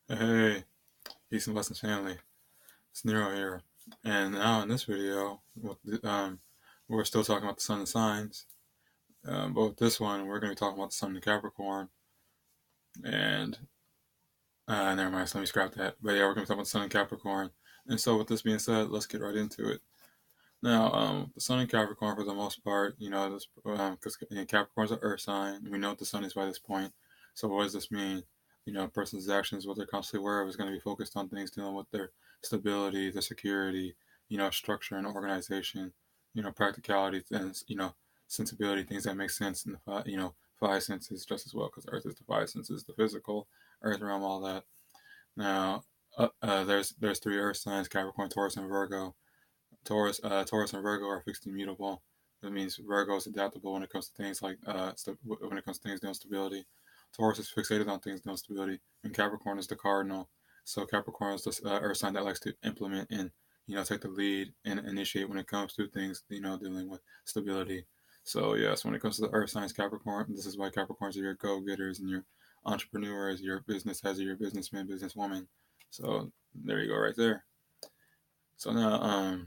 Hey, peace and blessings, family. It's Nero here, and now in this video, we're still talking about the sun and signs, but with this one, we're going to be talking about the sun and Capricorn, and never mind, so let me scrap that. But yeah, we're going to talk about the sun and Capricorn, and so with this being said, let's get right into it. Now, the sun and Capricorn, for the most part, because Capricorn's an earth sign, we know what the sun is by this point. So what does this mean? A person's actions, what they're constantly aware of, is going to be focused on things dealing with their stability, their security, structure and organization, practicality, and sensibility, things that make sense in the five senses just as well, because Earth is the five senses, the physical, Earth realm, all that. Now, there's three Earth signs: Capricorn, Taurus, and Virgo. Taurus and Virgo are fixed and immutable. That means Virgo is adaptable when it comes to things when it comes to things dealing with stability. Taurus is fixated on things dealing with stability, and Capricorn is the cardinal. So Capricorn is the earth sign that likes to implement and take the lead and initiate when it comes to things dealing with stability. So yes, when it comes to the earth signs, Capricorn, this is why Capricorns are your go-getters and your entrepreneurs, your business heads, your businessman, businesswoman. So there you go, right there. So now,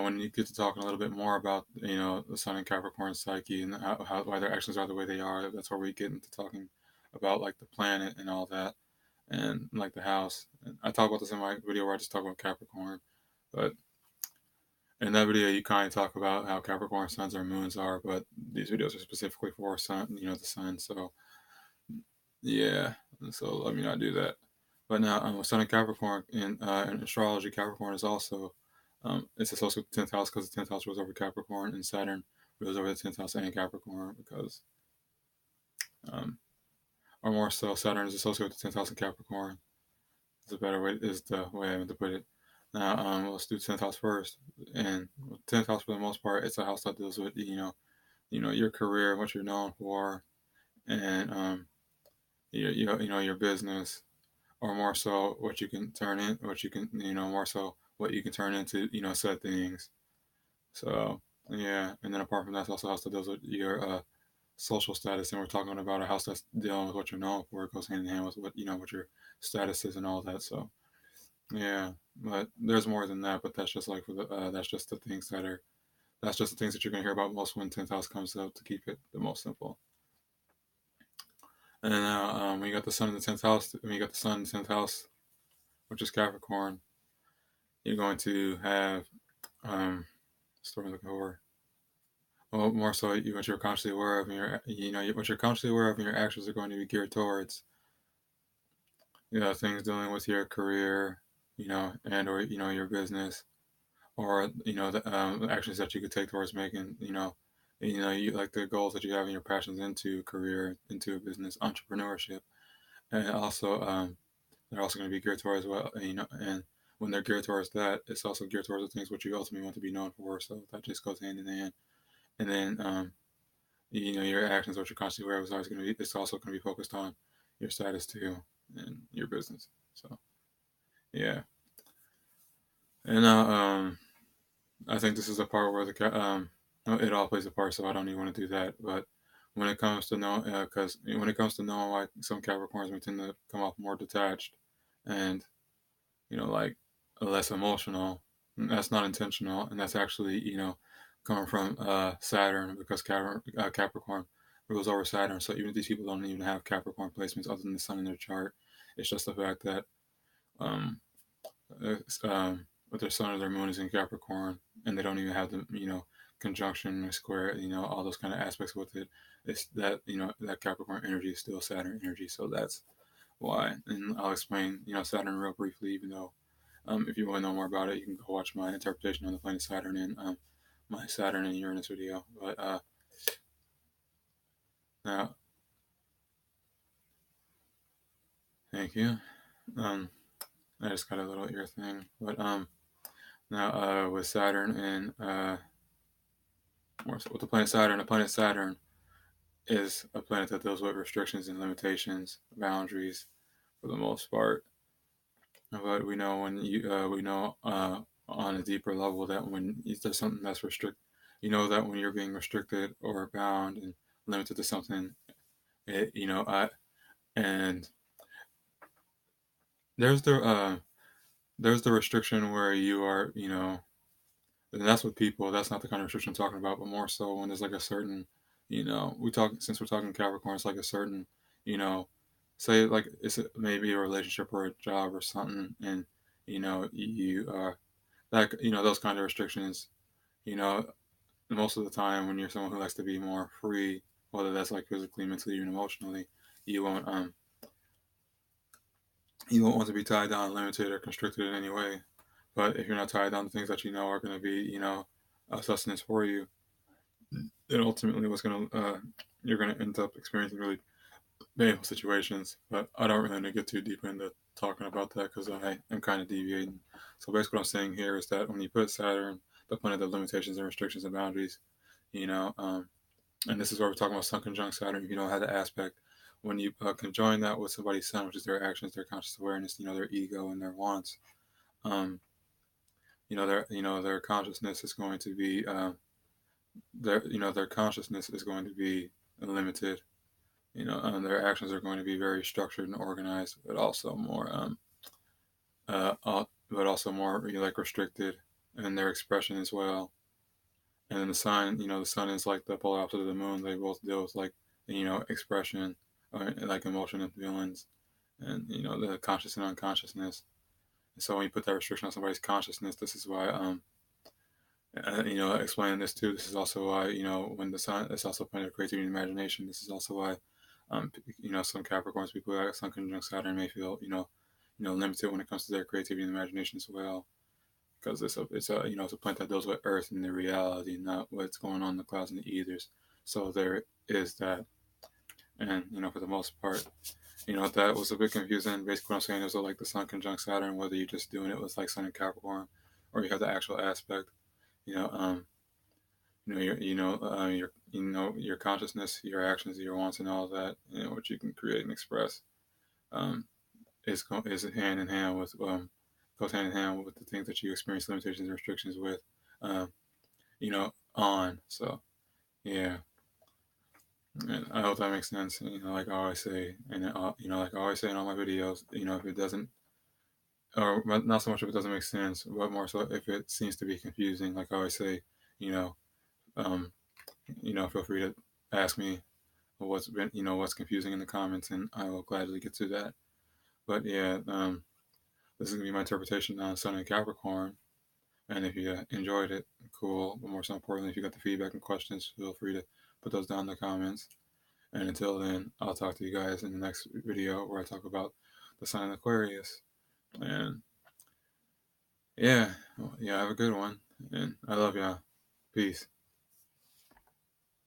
when you get to talking a little bit more about the Sun and Capricorn psyche and why their actions are the way they are, that's where we get into talking about like the planet and all that, and like the house. And I talk about this in my video where I just talk about Capricorn, but in that video you kind of talk about how Capricorn suns or moons are, but these videos are specifically for sun, the sun. So yeah, so let me not do that. But now, with Sun and Capricorn in astrology, Capricorn is also it's associated with the 10th house because the 10th house rules over Capricorn, and Saturn rules over the 10th house and Capricorn because, um, or more so, Saturn is associated with the 10th house and Capricorn. Is the way I meant to put it. Now, let's do 10th house first. And 10th house, for the most part, it's a house that deals with your career, what you're known for, and your business, or more so what you can turn in, what you can, more so what you can turn into, said things. So yeah, and then apart from that, it's also a house that deals with your social status, and we're talking about a house that's dealing with what you're known for. It goes hand in hand with what your status is and all that. So yeah, but there's more than that. But that's just like that's just the things that you're gonna hear about most when 10th house comes up, to keep it the most simple. And now when you got the sun in the 10th house, when you got the sun in the 10th house, which is Capricorn, you're going to have story looking over. Well, more so what you're consciously aware of, and what you're consciously aware of, and your actions are going to be geared towards, things dealing with your career, and or your business, or the actions that you could take towards making, you like the goals that you have in your passions into career, into a business, entrepreneurship, and also they're also going to be geared towards and when they're geared towards that, it's also geared towards the things what you ultimately want to be known for. So that just goes hand in hand. And then your actions, what you're constantly aware of, is always going to be. It's also going to be focused on your status too and your business. So yeah, and I think this is the part where it all plays a part. So I don't even want to do that. But when it comes to because when it comes to knowing why some Capricorns may tend to come off more detached and like less emotional, that's not intentional, and that's actually coming from Saturn, because Capricorn rules over Saturn. So even if these people don't even have Capricorn placements other than the sun in their chart, it's just the fact that um, with their sun or their moon is in Capricorn, and they don't even have the conjunction or square, all those kind of aspects with it. It's that that Capricorn energy is still Saturn energy, so that's why. And I'll explain Saturn real briefly, even though if you want to know more about it, you can go watch my interpretation on the planet Saturn and my Saturn and Uranus video. But now, thank you. Um, I just got a little ear thing. But now with Saturn and with the planet Saturn is a planet that deals with restrictions and limitations, boundaries for the most part. But we know on a deeper level that when there's something that's that when you're being restricted or bound and limited to something, it and there's the there's the restriction where you are, and that's with people. That's not the kind of restriction I'm talking about, but more so when there's like a certain, we talk since we're talking Capricorn, it's like a certain, you know, say like maybe a relationship or a job or something, and you like those kind of restrictions, you know, most of the time when you're someone who likes to be more free, whether that's like physically, mentally, even emotionally, you won't um you won't want to be tied down, limited, or constricted in any way. But if you're not tied down to things that you know are going to be, a sustenance for you, then ultimately you're going to end up experiencing really painful situations. But I don't really want to get too deep into talking about that because I am kind of deviating. So basically, what I'm saying here is that when you put Saturn, the planet of limitations and restrictions and boundaries, you know, and this is where we're talking about Sun conjunct Saturn. If you don't have the aspect, when you conjoin that with somebody's Sun, which is their actions, their conscious awareness, their ego and their wants, um, their consciousness is going to be their consciousness is going to be limited. And their actions are going to be very structured and organized, but also more like restricted in their expression as well. And then the sun is like the polar opposite of the moon. They both deal with like expression, like emotion and feelings, and the conscious and unconsciousness. And so when you put that restriction on somebody's consciousness, this is why explaining this too. This is also why when the sun, it's also planet of creativity and imagination. This is also why some Capricorns, people that Sun conjunct Saturn may feel limited when it comes to their creativity and imagination as well, because it's a planet that deals with Earth and the reality, not what's going on in the clouds and the ethers. So there is that, and for the most part, that was a bit confusing. Basically, what I'm saying is like the Sun conjunct Saturn, whether you're just doing it with like Sun and Capricorn, or you have the actual aspect, you know, um, your consciousness, your actions, your wants, and all that, what you can create and express, um, is hand in hand with goes hand in hand with the things that you experience limitations and restrictions with, on. So yeah, and I hope that makes sense. Like I always say, and like I always say in all my videos, if it doesn't, or not so much if it doesn't make sense, but more so if it seems to be confusing, like I always say, you know, um, feel free to ask me what's confusing in the comments, and I will gladly get to that. But yeah, this is gonna be my interpretation on Sun and Capricorn. And if you enjoyed it, cool. But more so importantly, if you got the feedback and questions, feel free to put those down in the comments. And until then, I'll talk to you guys in the next video where I talk about the sign of Aquarius. And yeah, well, yeah, have a good one. And I love y'all. Peace.